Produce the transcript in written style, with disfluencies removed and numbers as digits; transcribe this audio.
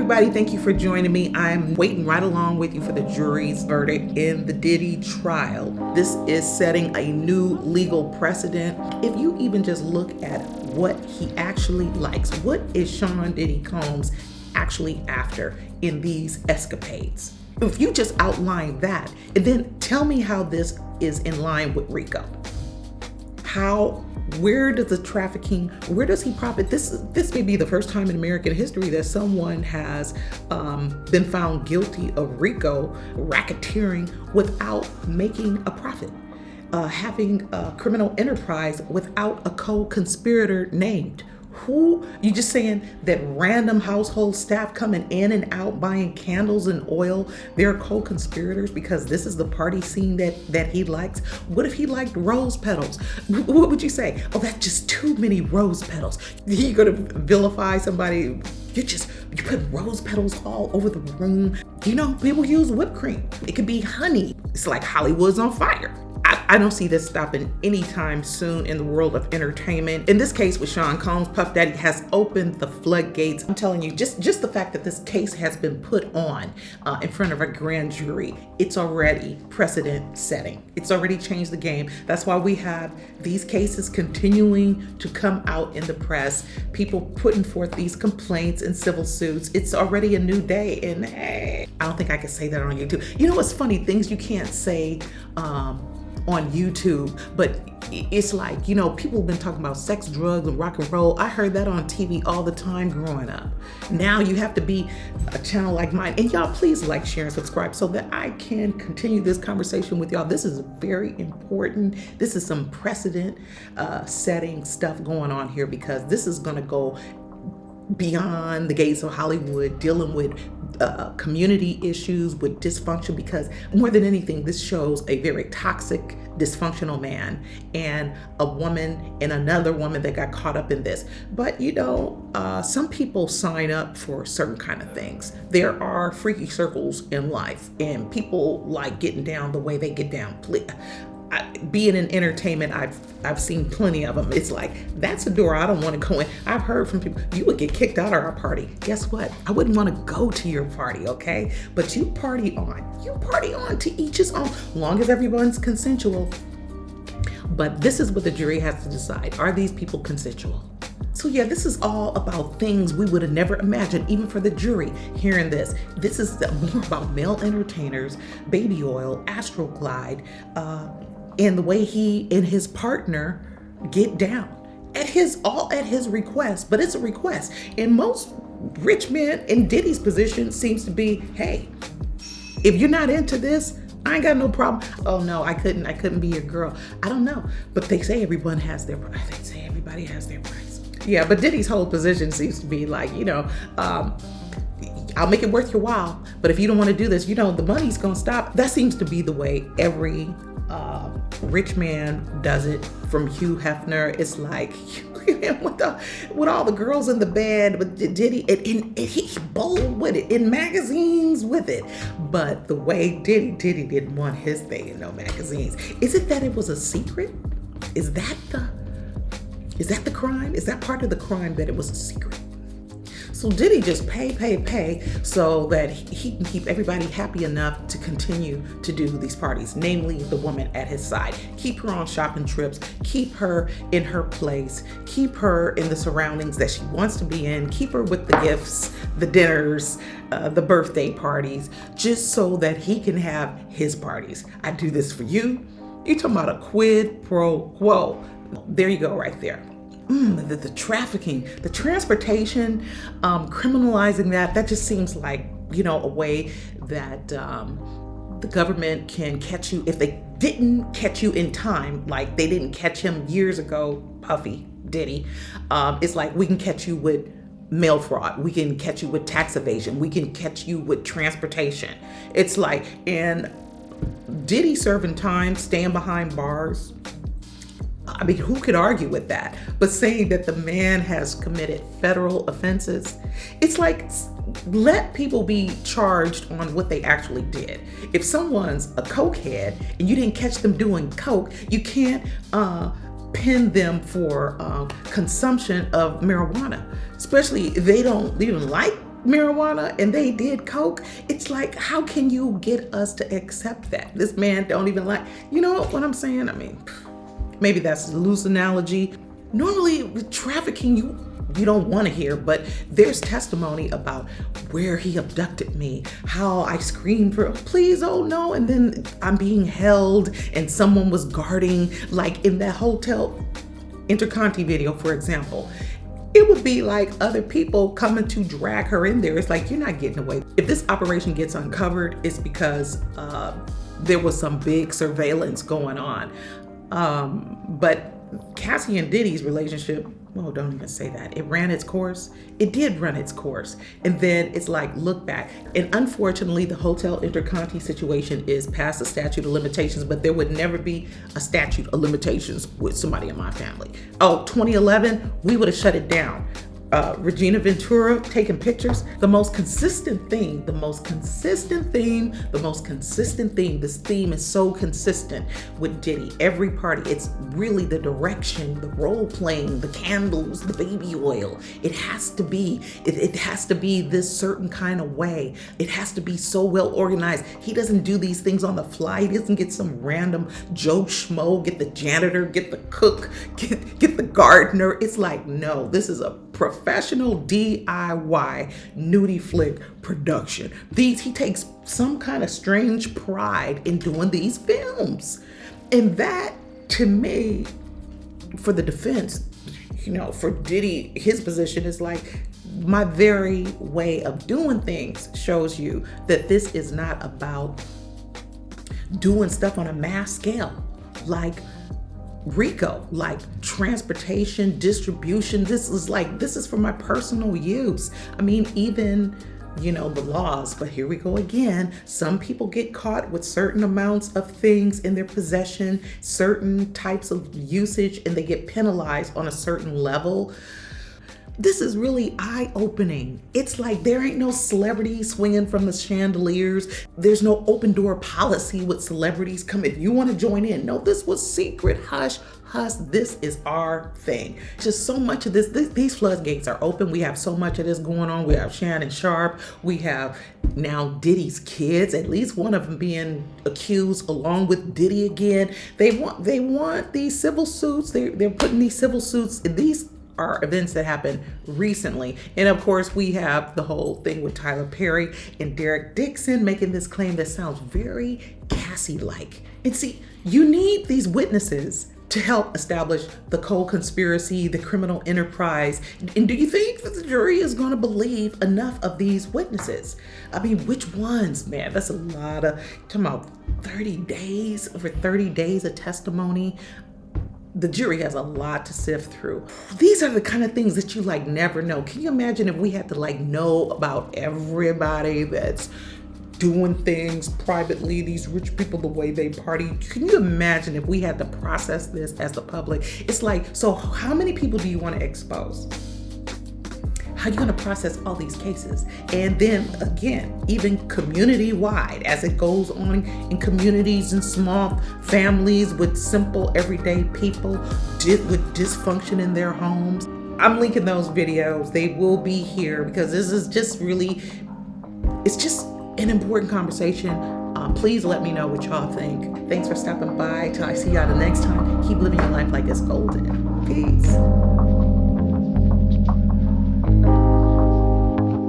everybody. Thank you for joining me. I'm waiting right along with you for the jury's verdict in the Diddy trial. This is setting a new legal precedent. If you even just look at what he actually likes, what is Sean Diddy Combs actually after in these escapades? If you just outline that and then tell me how this is in line with RICO. Where does the trafficking, where does he profit? This may be the first time in American history that someone has been found guilty of RICO racketeering without making a profit, having a criminal enterprise without a co-conspirator named. Who, you just saying that random household staff coming in and out buying candles and oil, they're co-conspirators because this is the party scene that he likes? What if he liked rose petals? What would you say? Oh, that's just too many rose petals. You're gonna vilify somebody. You put rose petals all over the room. You know, people use whipped cream. It could be honey. It's like Hollywood's on fire. I don't see this stopping anytime soon in the world of entertainment. In this case with Sean Combs, Puff Daddy has opened the floodgates. I'm telling you, just the fact that this case has been put on in front of a grand jury, it's already precedent setting. It's already changed the game. That's why we have these cases continuing to come out in the press, people putting forth these complaints and civil suits. It's already a new day, and hey, I don't think I can say that on YouTube. You know what's funny? Things you can't say on YouTube, but it's like, you know, people have been talking about sex, drugs, and rock and roll. I heard that on TV all the time growing up. Now you have to be a channel like mine. And y'all, please like, share, and subscribe so that I can continue this conversation with y'all. This is very important. This is some precedent setting stuff going on here, because this is gonna go beyond the gates of Hollywood, dealing with community issues, with dysfunction, because more than anything, this shows a very toxic, dysfunctional man and a woman and another woman that got caught up in this. But you know, some people sign up for certain kind of things. There are freaky circles in life, and people like getting down the way they get down. Being in entertainment, I've seen plenty of them. It's like, that's a door I don't want to go in. I've heard from people, you would get kicked out of our party. Guess what? I wouldn't want to go to your party, okay? But you party on. You party on, to each his own, long as everyone's consensual. But this is what the jury has to decide. Are these people consensual? So yeah, this is all about things we would have never imagined, even for the jury hearing this. This is more about male entertainers, baby oil, Astro Glide, and the way he and his partner get down at his request. But it's a request, and most rich men in Diddy's position seems to be, hey, if you're not into this, I ain't got no problem. Oh no, I couldn't be your girl. I don't know, but they say everybody has their price. Yeah, but Diddy's whole position seems to be like, you know, I'll make it worth your while, but if you don't want to do this, you know, the money's gonna stop. That seems to be the way every rich man does it, from Hugh Hefner. It's like, with all the girls in the bed, with Diddy, and he bold with it, in magazines with it. But the way Diddy didn't want his thing in no magazines. Is it that it was a secret? Is that the crime? Is that part of the crime, that it was a secret? So Diddy just pay so that he can keep everybody happy enough to continue to do these parties, namely the woman at his side. Keep her on shopping trips, keep her in her place, keep her in the surroundings that she wants to be in, keep her with the gifts, the dinners, the birthday parties, just so that he can have his parties. I do this for you. You're talking about a quid pro quo. There you go, right there. The trafficking, the transportation, criminalizing that just seems like, you know, a way that the government can catch you if they didn't catch you in time, like they didn't catch him years ago, Puffy, Diddy. It's like, we can catch you with mail fraud, we can catch you with tax evasion, we can catch you with transportation. It's like, and Diddy serving time, staying behind bars. I mean, who could argue with that? But saying that the man has committed federal offenses, it's like, let people be charged on what they actually did. If someone's a cokehead and you didn't catch them doing coke, you can't pin them for consumption of marijuana, especially if they don't even like marijuana and they did coke. It's like, how can you get us to accept that? This man don't even like, you know what I'm saying? I mean, maybe that's a loose analogy. Normally with trafficking, you don't want to hear, but there's testimony about where he abducted me, how I screamed for, please, oh no, and then I'm being held and someone was guarding, like in that hotel Interconti video, for example. It would be like other people coming to drag her in there. It's like, you're not getting away. If this operation gets uncovered, it's because there was some big surveillance going on. But Cassie and Diddy's relationship, well, don't even say that. It ran its course. It did run its course. And then it's like, look back. And unfortunately, the Hotel Interconti situation is past the statute of limitations, but there would never be a statute of limitations with somebody in my family. Oh, 2011, we would have shut it down. Regina Ventura taking pictures. The most consistent theme, this theme is so consistent with Diddy. Every party, it's really the direction, the role playing, the candles, the baby oil. It has to be this certain kind of way. It has to be so well organized. He doesn't do these things on the fly. He doesn't get some random Joe Schmo, get the janitor, get the cook, get the gardener. It's like, no, this is a professional DIY nudie flick production. He takes some kind of strange pride in doing these films. And that, to me, for the defense, for Diddy, his position is like, my very way of doing things shows you that this is not about doing stuff on a mass scale. Like RICO, like transportation, distribution. This is for my personal use. I mean, even, the laws, but here we go again. Some people get caught with certain amounts of things in their possession, certain types of usage, and they get penalized on a certain level. This is really eye-opening. It's like there ain't no celebrity swinging from the chandeliers. There's no open door policy with celebrities come if you want to join in. No, this was secret, hush. This is our thing. Just so much of these floodgates are open. We have so much of this going on. We have Shannon Sharp. We have now Diddy's kids, at least one of them being accused along with Diddy again. They want these civil suits. They're putting these civil suits in these are events that happened recently. And of course, we have the whole thing with Tyler Perry and Derek Dixon making this claim that sounds very Cassie-like. And see, you need these witnesses to help establish the co-conspiracy, the criminal enterprise. And do you think that the jury is going to believe enough of these witnesses? I mean, which ones? Man, that's a lot of, talking about 30 days, over 30 days of testimony. The jury has a lot to sift through. These are the kind of things that you never know. Can you imagine if we had to know about everybody that's doing things privately, these rich people, the way they party? Can you imagine if we had to process this as the public? It's like, so how many people do you want to expose? How are you going to process all these cases? And then again, even community-wide, as it goes on in communities and small families with simple everyday people with dysfunction in their homes. I'm linking those videos. They will be here because this is just really, it's just an important conversation. Please let me know what y'all think. Thanks for stopping by. Till I see y'all the next time. Keep living your life like it's golden. Peace.